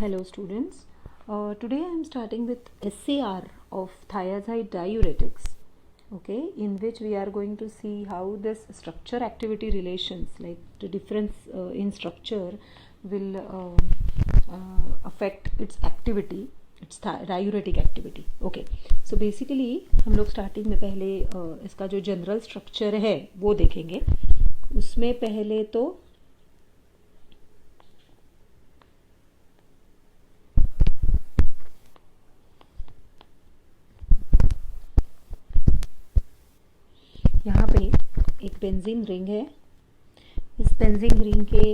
Hello students. Today I am starting with SAR of thiazide diuretics, okay, in which we are going to see how this structure activity relations, like the difference in structure will affect its activity, its diuretic activity. Okay, so basically हम लोग starting में पहले इसका जो general structure है वो देखेंगे. उसमें पहले तो यहाँ पे एक बेंजीन रिंग है. इस बेंजीन रिंग के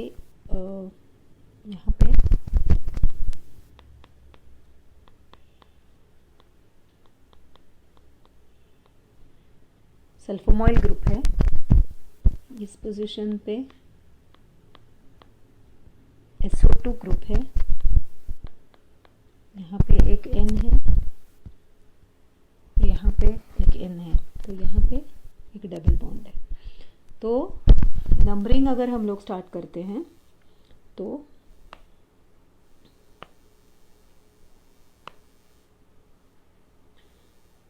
यहाँ पे सल्फोमॉइल ग्रुप है. इस पोजीशन पे SO2 ग्रुप है. यहाँ पे एक N है, यहाँ पे एक N है, तो यहाँ पे एक डबल बॉन्ड है. तो नंबरिंग अगर हम लोग स्टार्ट करते हैं तो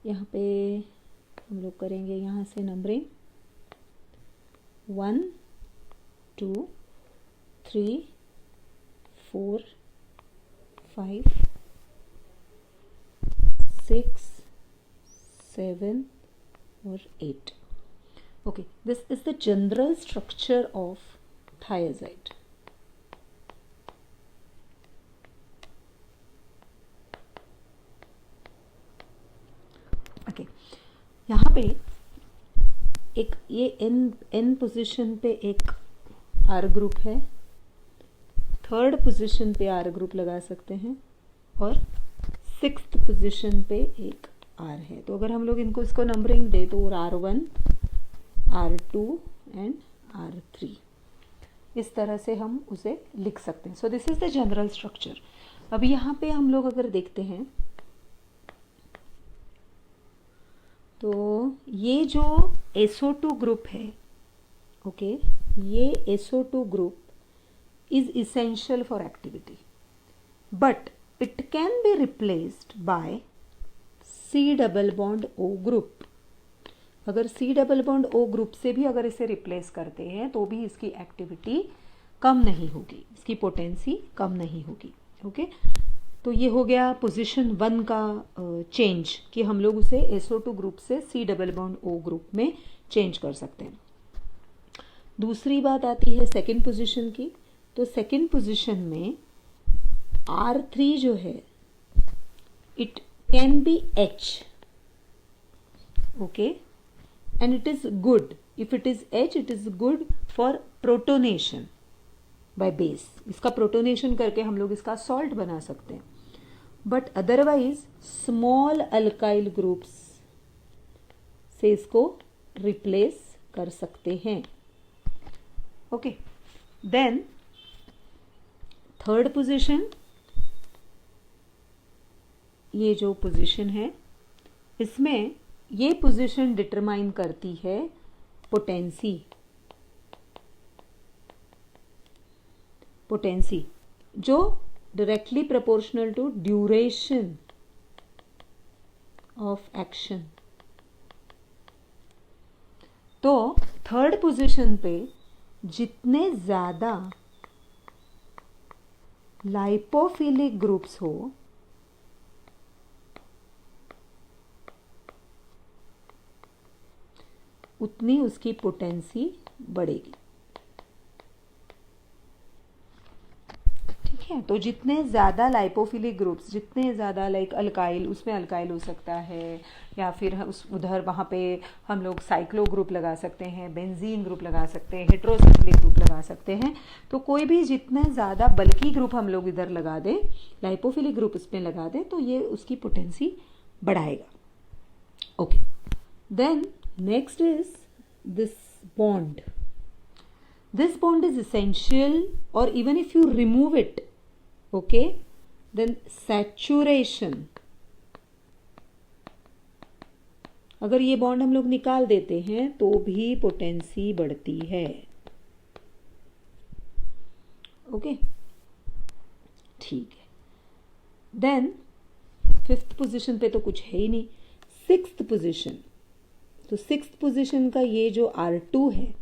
यहाँ पे हम लोग करेंगे यहाँ से numbering 1 2 3 4 5 6 7 or 8. Okay, this is the general structure of thiazide. Okay, यहाँ पे एक ये N पोजीशन पे एक R ग्रुप है, थर्ड पोजीशन पे R ग्रुप लगा सकते हैं और सिक्स्थ पोजीशन पे एक R है. तो अगर हम लोग इसको नंबरिंग दे तो R1 R2 एंड R3 इस तरह से हम उसे लिख सकते हैं. सो this is the general structure. अभी यहाँ पे हम लोग अगर देखते हैं तो ये जो SO2 ग्रुप है, ओके, ये SO2 group is essential for activity, but it can be replaced by C double bond O group. अगर C double bond O group से भी अगर इसे रिप्लेस करते हैं तो भी इसकी एक्टिविटी कम नहीं होगी, इसकी पोटेंसी कम नहीं होगी. ओके, तो ये हो गया पोजीशन 1 का चेंज कि हम लोग उसे SO2 ग्रुप से C double bond O group में चेंज कर सकते हैं. दूसरी बात आती है सेकेंड पोजीशन की. तो सेकेंड पोजीशन में R3 जो है it can be H, okay, and it is good. If it is H, it is good for protonation by base. इसका protonation करके हम लोग इसका salt बना सकते हैं. But otherwise small alkyl groups से इसको replace कर सकते हैं. Okay, then third position, ये जो पोजीशन है इसमें ये पोजीशन डिटरमाइन करती है पोटेंसी जो directly proportional to duration of action. तो थर्ड पोजीशन पे जितने ज्यादा लाइपोफिलिक ग्रुप्स हो उतनी उसकी पोटेंसी बढ़ेगी. ठीक है, तो जितने ज़्यादा लाइपोफिलिक ग्रुप्स, जितने ज़्यादा लाइक अल्काइल, उसमें अल्काइल हो सकता है या फिर उधर वहाँ पे हम लोग साइक्लो ग्रुप लगा सकते हैं, बेंजीन ग्रुप लगा सकते हैं, हेट्रोसाइक्लिक ग्रुप लगा सकते हैं. तो कोई भी जितने ज़्यादा बल्कि ग्रुप हम लोग इधर लगा दें, लाइपोफिलिक ग्रुप इसमें लगा दें, तो ये उसकी पोटेंसी बढ़ाएगा. Okay, then next is this bond. This bond is essential, or even if you remove it, okay, then saturation, अगर ये बॉन्ड हम लोग निकाल देते हैं तो भी पोटेंसी बढ़ती है. ओके, ठीक है. देन 5th पोजीशन पे तो कुछ है ही नहीं. 6th पोजीशन, तो 6th पोजीशन का ये जो R2 है,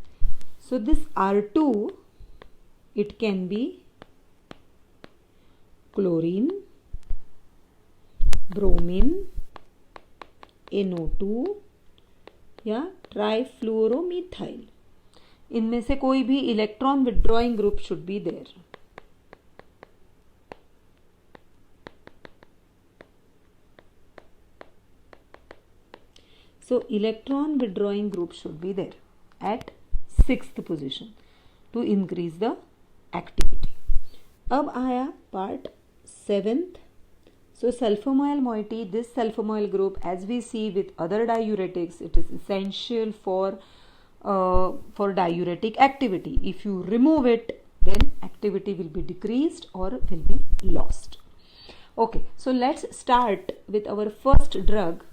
so this R2 it can be chlorine, bromine, NO2 या ट्राइफ्लोरोमीथाइल. इनमें से कोई भी electron withdrawing group should be there. So electron withdrawing group should be there at 6th position to increase the activity. अब आया part 7th. So sulfoamyl moiety, this sulfoamyl group, as we see with other diuretics, it is essential for diuretic activity. If you remove it, then activity will be decreased or will be lost. Okay, so let's start with our first drug,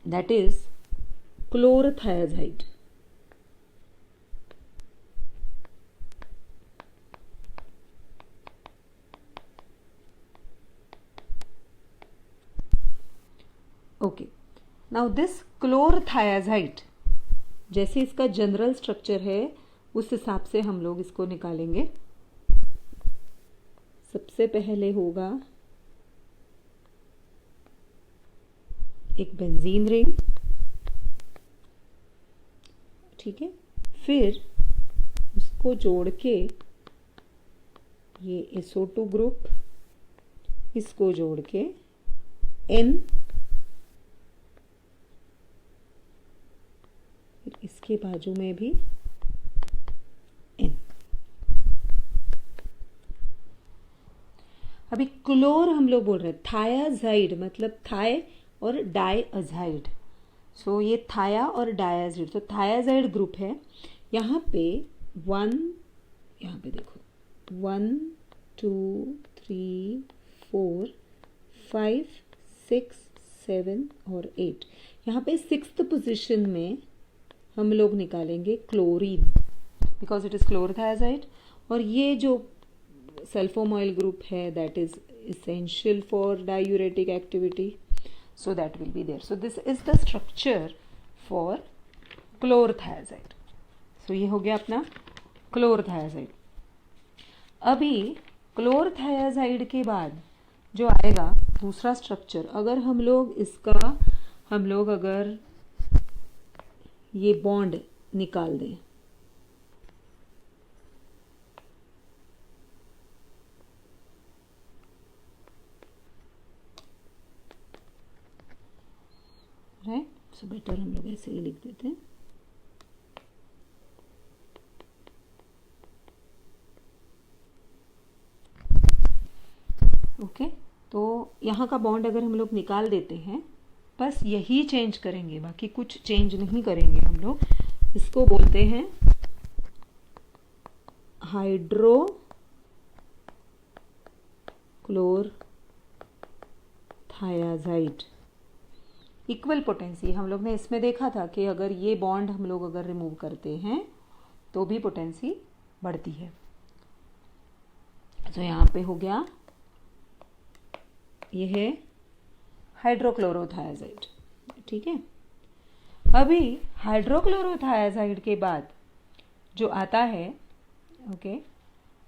that is chlorothiazide. Okay, now this chlorothiazide, जैसे इसका general structure है उस हिसाब से हम लोग इसको निकालेंगे. सबसे पहले होगा एक बेंजीन रिंग, ठीक है. फिर उसको जोड़ के ये SO2 ग्रुप, इसको जोड़ के N, फिर इसके बाजू में भी N. अभी क्लोर हम लोग बोल रहे हैं, थायाजाइड मतलब थाय और डाइअजाइड. सो ये थाया और डाइअजाइड, तो थायाजाइड ग्रुप है. यहाँ पे 1, यहाँ पे देखो 1 2 3 4 5 6 7 और 8. यहाँ पे 6th पोजीशन में हम लोग निकालेंगे क्लोरीन, बिकॉज इट इज क्लोरोथायाजाइड. और ये जो सल्फोमॉइल ग्रुप है that is essential for diuretic activity, so that will be there. So this is the structure for chlorothiazide. So ये हो गया अपना chlorothiazide. अभी chlorothiazide के बाद जो आएगा दूसरा स्ट्रक्चर, अगर हम लोग अगर ये बॉन्ड निकाल दें, राइट. सो बेटर हम लोग ऐसे ही लिख देते हैं. ओके, तो यहाँ का बॉन्ड अगर हम लोग निकाल देते हैं, बस यही चेंज करेंगे, बाकी कुछ चेंज नहीं करेंगे हम लोग. इसको बोलते हैं हाइड्रो क्लोरथायाजाइड. इक्वल पोटेंसी हम लोग ने इसमें देखा था कि अगर ये बॉन्ड हम लोग अगर रिमूव करते हैं तो भी पोटेंसी बढ़ती है. तो यहाँ पे हो गया, ये है हाइड्रोक्लोरोथायाजाइड, ठीक है. अभी हाइड्रोक्लोरोथायाजाइड के बाद जो आता है, ओके,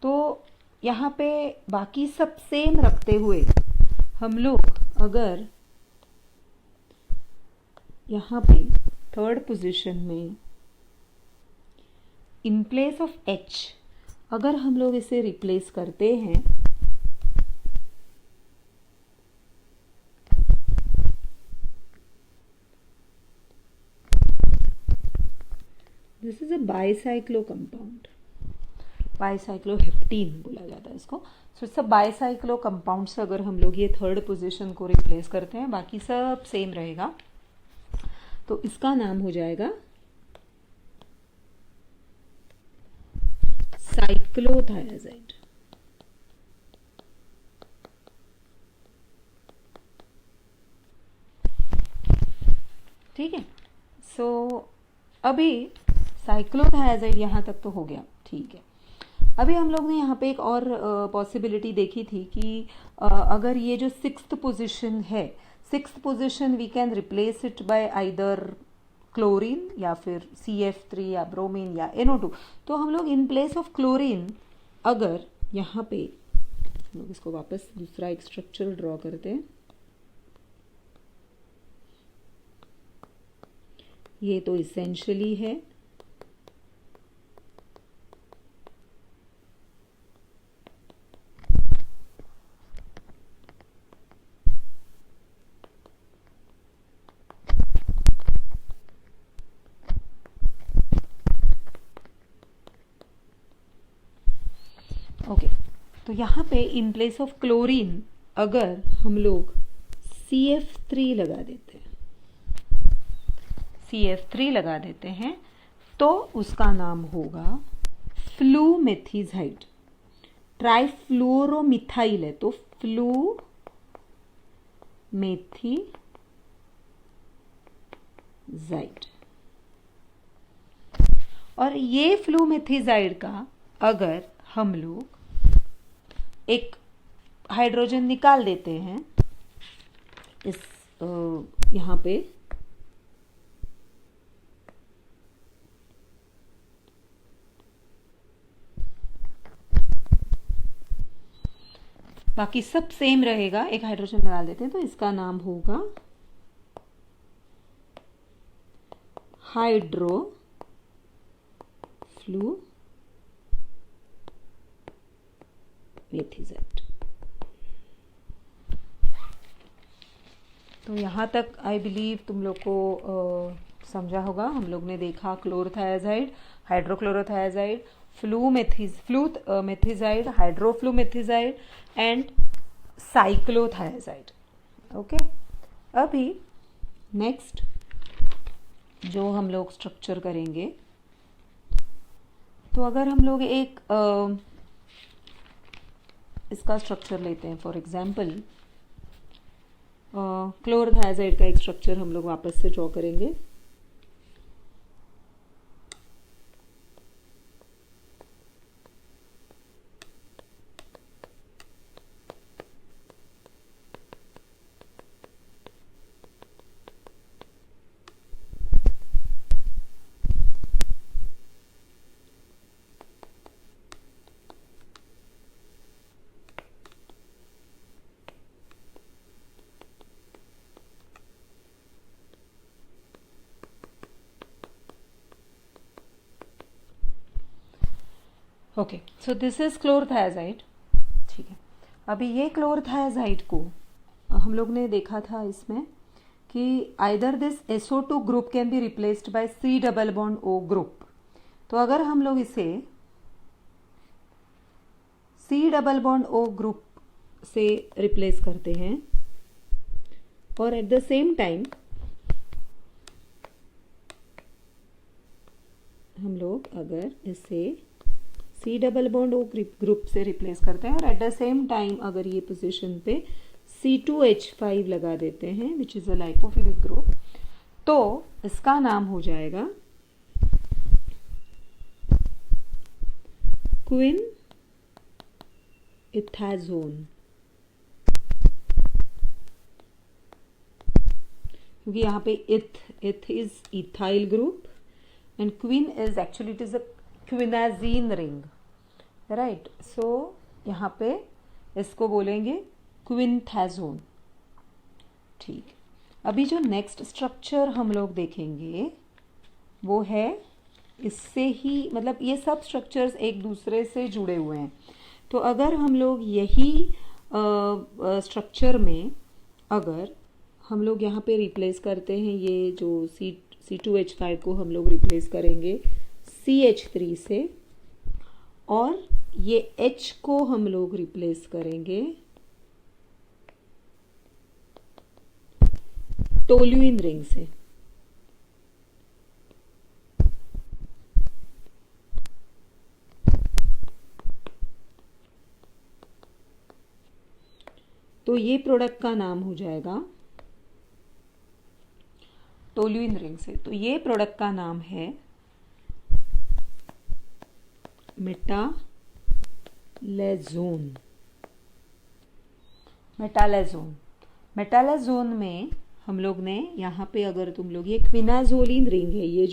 तो यहाँ पे बाकी सब सेम रखते हुए हम लोग अगर यहाँ पे 3rd पोजीशन में इन प्लेस ऑफ H अगर हम लोग इसे रिप्लेस करते हैं, this is a bicyclo compound, bicycloheptene बोला जाता है इसको. सो सब बाइसाइक्लो कंपाउंड से अगर हम लोग ये 3rd पोजीशन को रिप्लेस करते हैं, बाकी सब सेम रहेगा, तो इसका नाम हो जाएगा साइक्लोथायाजाइड. ठीक है. सो अभी साइक्लोथायाजाइड यहाँ तक तो हो गया, ठीक है. अभी हम लोग ने यहाँ पे एक और पॉसिबिलिटी देखी थी कि अगर ये जो सिक्स्थ पोजीशन है, sixth position we can replace it by either chlorine या फिर CF3 या ब्रोमीन या NO2। तो हम लोग इन प्लेस ऑफ क्लोरीन अगर यहाँ पे हम लोग इसको वापस दूसरा एक स्ट्रक्चर ड्रॉ करते हैं। ये तो इसेंशियली है, ओके। तो यहाँ पे इन प्लेस ऑफ क्लोरीन अगर हम लोग CF3 लगा देते हैं, CF3 लगा देते हैं तो उसका नाम होगा फ्लूमेथिजाइड। ट्राइफ्लोरोमिथाइल है तो फ्लूमेथिजाइड। और ये फ्लूमेथिजाइड का अगर हम लोग एक हाइड्रोजन निकाल देते हैं इस यहाँ पे, बाकी सब सेम रहेगा, एक हाइड्रोजन निकाल देते हैं तो इसका नाम होगा हाइड्रोफ्लूमेथिजाइड। तो यहाँ तक आई बिलीव तुम लोग को समझा होगा। हम लोग ने देखा क्लोरोथायाजाइड, हाइड्रोक्लोरोथायाजाइड, फ्लूमेथिजाइड, हाइड्रोफ्लूमेथिजाइड एंड साइक्लोथायाजाइड। ओके, अभी नेक्स्ट जो हम लोग स्ट्रक्चर करेंगे, तो अगर हम लोग एक इसका स्ट्रक्चर लेते हैं, फॉर एग्जाम्पल क्लोरोथायाजाइड का एक स्ट्रक्चर हम लोग वापस से ड्रॉ करेंगे। Okay, so this is chlorothiazide. ठीक है, अभी ये क्लोरोथायाजाइड को हम लोग ने देखा था इसमें कि either this SO2 group can be replaced by C double bond O group. तो अगर हम लोग इसे C double bond O group से रिप्लेस करते हैं और एट द सेम टाइम हम लोग अगर इसे C double bond O group से रिप्लेस करते हैं और एट द सेम टाइम अगर ये पोजीशन पे C2H5 लगा देते हैं which is a lipophilic group, तो इसका नाम हो जाएगा क्विन इथाजोन। क्योंकि यहाँ पे eth is ethyl group and quin is actually it is a quinazine ring, right. So यहाँ पे इसको बोलेंगे क्विनथाजोन। ठीक, अभी जो नेक्स्ट स्ट्रक्चर हम लोग देखेंगे वो है इससे ही, मतलब ये सब स्ट्रक्चर्स एक दूसरे से जुड़े हुए हैं। तो अगर हम लोग यही स्ट्रक्चर में अगर हम लोग यहाँ पे रिप्लेस करते हैं, ये जो C2H5 को हम लोग रिप्लेस करेंगे CH3 से और ये H को हम लोग रिप्लेस करेंगे टोल्यूइन रिंग से। तो ये प्रोडक्ट का नाम हो जाएगा टोल्यूइन रिंग से। तो ये प्रोडक्ट का नाम है मेटा मेटालेजोन। मेटालेजोन में हम लोग ने यहाँ पे, अगर तुम लोग, ये क्विनाजोलिन रिंग है, ये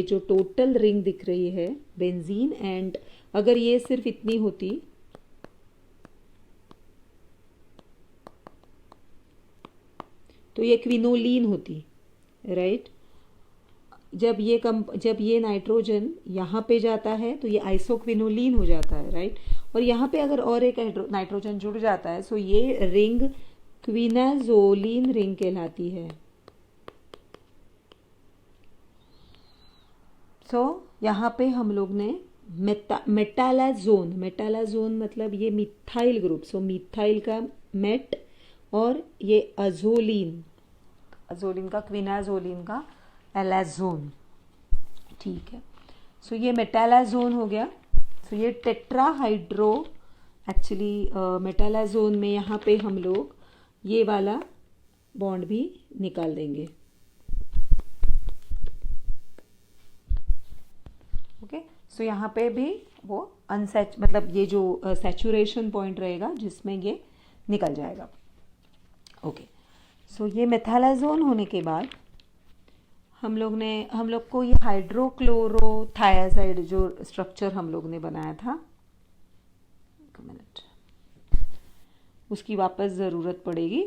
जो टोटल रिंग दिख रही है बेंजीन, एंड अगर ये सिर्फ इतनी होती तो ये क्विनोलिन होती, राइट। जब ये नाइट्रोजन यहाँ पे जाता है तो ये आइसोक्विनोलिन हो जाता है, राइट। और यहाँ पे अगर और एक नाइट्रोजन जुड़ जाता है, सो ये रिंग क्विनाजोलिन रिंग कहलाती है। सो यहाँ पे हम लोग ने मेटालाजोन मतलब ये मिथाइल ग्रुप, सो मिथाइल का मेट और ये अजोलिन का क्विनाजोलिन का एलाजोन, ठीक है। सो ये मेटालाजोन हो गया। सो ये टेट्राहाइड्रो, एक्चुअली मेटालाजोन में यहाँ पे हम लोग ये वाला बॉन्ड भी निकाल देंगे, ओके। सो यहाँ पे भी वो मतलब ये जो सैचुरेशन पॉइंट रहेगा जिसमें ये निकल जाएगा, ओके। सो ये मेथालाजोन होने के बाद हम लोग को ये हाइड्रोक्लोरोथायाजाइड जो स्ट्रक्चर हम लोग ने बनाया था, एक मिनट, उसकी वापस ज़रूरत पड़ेगी।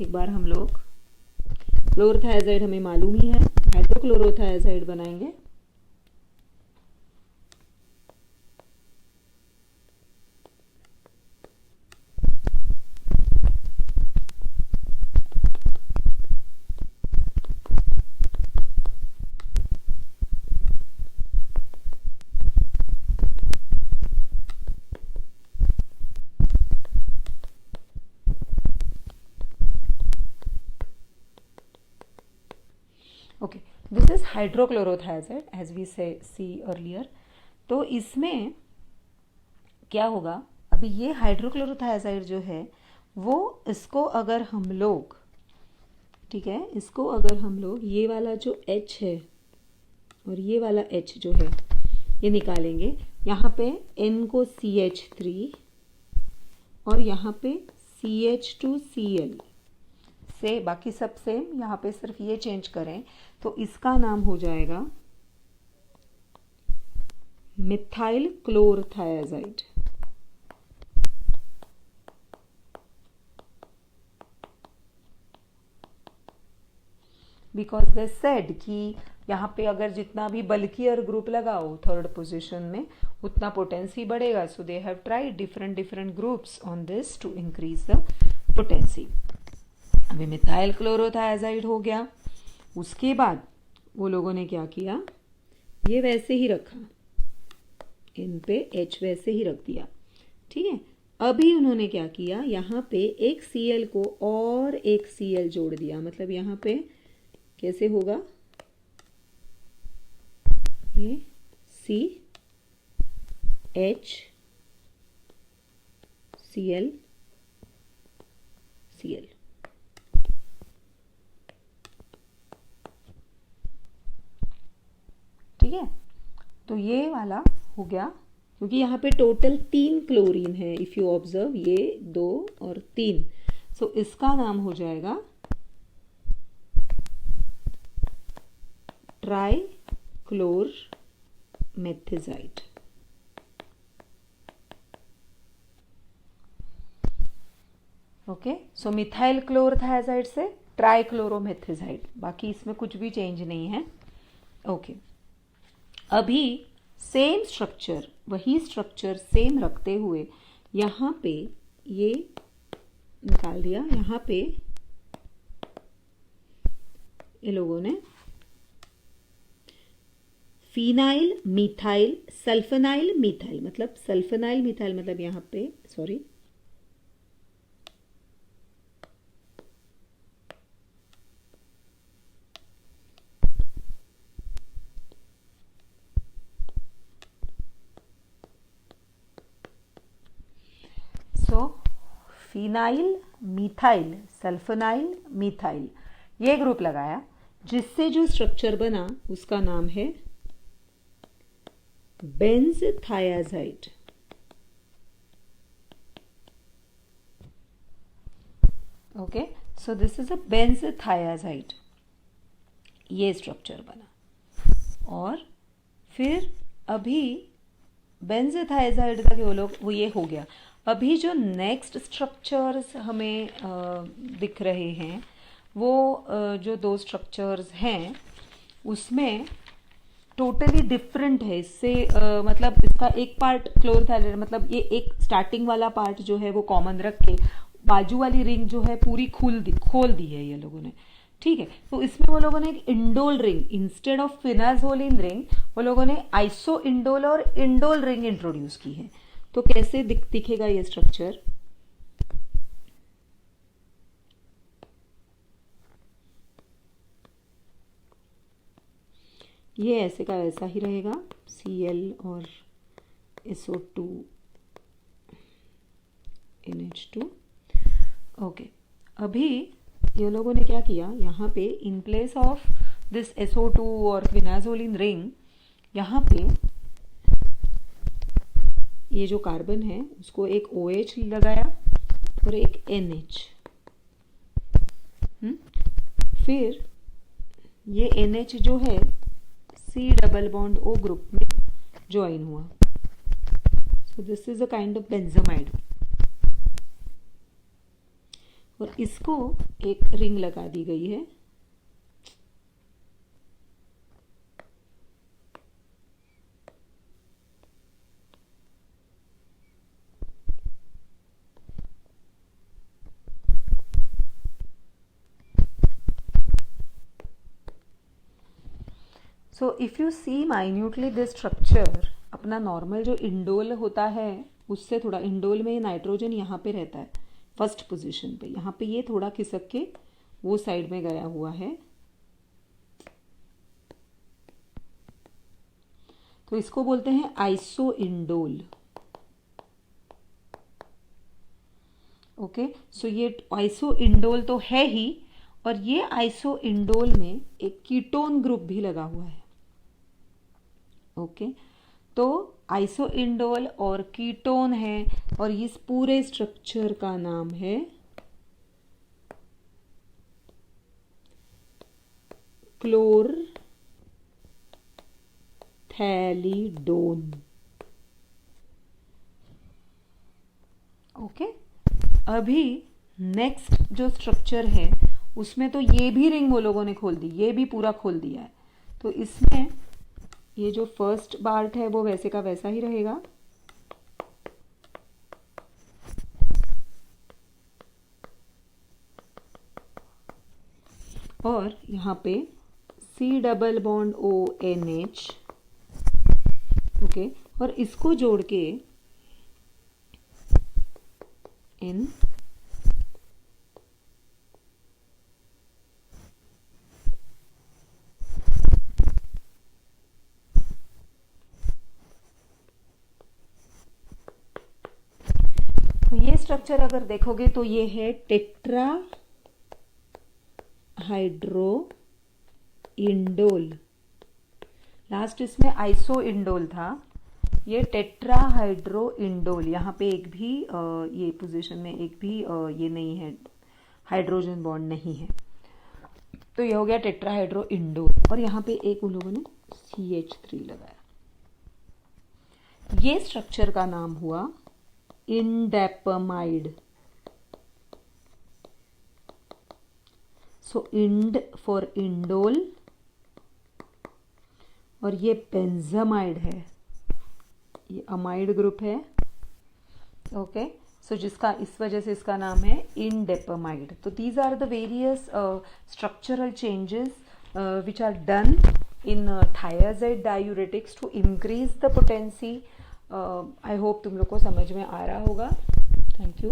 एक बार हम लोग क्लोरोथायाजाइड हमें मालूम ही है, हाइड्रोक्लोरोथायाजाइड बनाएंगे। Okay, this is hydrochlorothiazide as we see earlier. तो इसमें क्या होगा, अभी ये हाइड्रोक्लोरोथायाजाइड जो है वो, इसको अगर हम लोग, ठीक है, इसको अगर हम लोग ये वाला जो H है और ये वाला H जो है ये निकालेंगे, यहाँ पे N को CH3 और यहाँ पे CH2Cl से, बाकी सब सेम, यहाँ पे सिर्फ ये चेंज करें तो इसका नाम हो जाएगा methyl chlorothiazide. Because they said कि यहाँ पे अगर जितना भी बल्कियर ग्रुप लगाओ थर्ड पोजीशन में उतना पोटेंसी बढ़ेगा। So they have tried different groups on this to increase the potency. अभी मिथाइल क्लोरोथायाजाइड हो गया। उसके बाद वो लोगों ने क्या किया, ये वैसे ही रखा, इन पे H वैसे ही रख दिया, ठीक है। अभी उन्होंने क्या किया, यहाँ पे एक Cl को और एक Cl जोड़ दिया। मतलब यहाँ पे कैसे होगा, ये CHCl ठीक है। तो ये वाला हो गया, क्योंकि यहाँ पे टोटल 3 क्लोरीन है, इफ यू ऑब्जर्व, ये 2 और 3। सो इसका नाम हो जाएगा ट्राइक्लोरमेथिजाइड। ओके, सो मिथाइल क्लोरोथायाजाइड से ट्राइक्लोरोमेथिजाइड, बाकी इसमें कुछ भी चेंज नहीं है, ओके। अभी सेम स्ट्रक्चर, वही स्ट्रक्चर सेम रखते हुए यहाँ पे ये निकाल दिया। यहाँ पे ये लोगों ने फिनाइल मिथाइल सल्फनाइल मिथाइल, मतलब सल्फनाइल मिथाइल, मतलब यहाँ पे सॉरी, फिनाइल मिथाइल सल्फनाइल मिथाइल, ये ग्रुप लगाया, जिससे जो स्ट्रक्चर बना उसका नाम है benzthiazide. Okay, so this is a benzthiazide. ये स्ट्रक्चर बना। और फिर अभी बेंजोथाइजाइड का वो ये हो गया। अभी जो नेक्स्ट स्ट्रक्चर्स हमें दिख रहे हैं वो जो दो स्ट्रक्चर्स हैं उसमें टोटली डिफरेंट है इससे। मतलब इसका एक पार्ट क्लोरोथैलेट, मतलब ये एक स्टार्टिंग वाला पार्ट जो है वो कॉमन रख के बाजू वाली रिंग जो है पूरी खोल दी है ये लोगों ने। ठीक है, तो इसमें वो लोगों ने एक indole ring instead of phenazoline ring वो लोगों ने आइसो इंडोल और इंडोल रिंग इंट्रोड्यूस की है। तो कैसे दिखेगा ये स्ट्रक्चर? ये ऐसे का वैसा ही रहेगा, Cl और SO2 NH2। ओके, अभी ये लोगों ने क्या किया, यहाँ पे in place of this SO2 और फिनाजोलिन रिंग यहाँ पे ये जो कार्बन है उसको एक OH लगाया और एक NH। फिर ये NH जो है C double bond O group में ज्वाइन हुआ। So this is a kind of benzamide. और इसको एक रिंग लगा दी गई है। So if you see minutely this structure, अपना नॉर्मल जो इंडोल होता है उससे थोड़ा, इंडोल में नाइट्रोजन यहाँ पे रहता है फर्स्ट पोजीशन पे, यहाँ पे ये थोड़ा खिसक के वो साइड में गया हुआ है। तो इसको बोलते हैं आइसो इंडोल। ओके, सो ये आइसो इंडोल तो है ही, और ये आइसो इंडोल में एक कीटोन ग्रुप भी लगा हुआ है। ओके, तो आइसो इंडोल और कीटोन है, और इस पूरे स्ट्रक्चर का नाम है क्लोरथैलीडोन। ओके, अभी नेक्स्ट जो स्ट्रक्चर है उसमें तो ये भी रिंग वो लोगों ने खोल दी, ये भी पूरा खोल दिया है। तो इसमें ये जो फर्स्ट पार्ट है वो वैसे का वैसा ही रहेगा, और यहाँ पे C double bond O NH। Okay, और इसको जोड़ के N तो ये स्ट्रक्चर अगर देखोगे तो ये है टेट्रा हाइड्रो इंडोल। लास्ट इसमें आइसो इंडोल था, ये टेट्रा हाइड्रो इंडोल। यहाँ पे एक भी ये पोजीशन में एक भी ये नहीं है, हाइड्रोजन बॉन्ड नहीं है। तो ये हो गया टेट्रा हाइड्रो इंडोल, और यहाँ पे एक उन लोगों ने CH3 लगाया। ये स्ट्रक्चर का नाम हुआ indapamide. So ind for indole, और ये बेंजामाइड है, ये अमाइड ग्रुप है। ओके, सो जिसका इस वजह से इसका नाम है इंडेपमाइड। तो these are the various structural changes which are done in thiazide diuretics to increase the potency. I hope तुम लोग को समझ में आ रहा होगा। Thank you.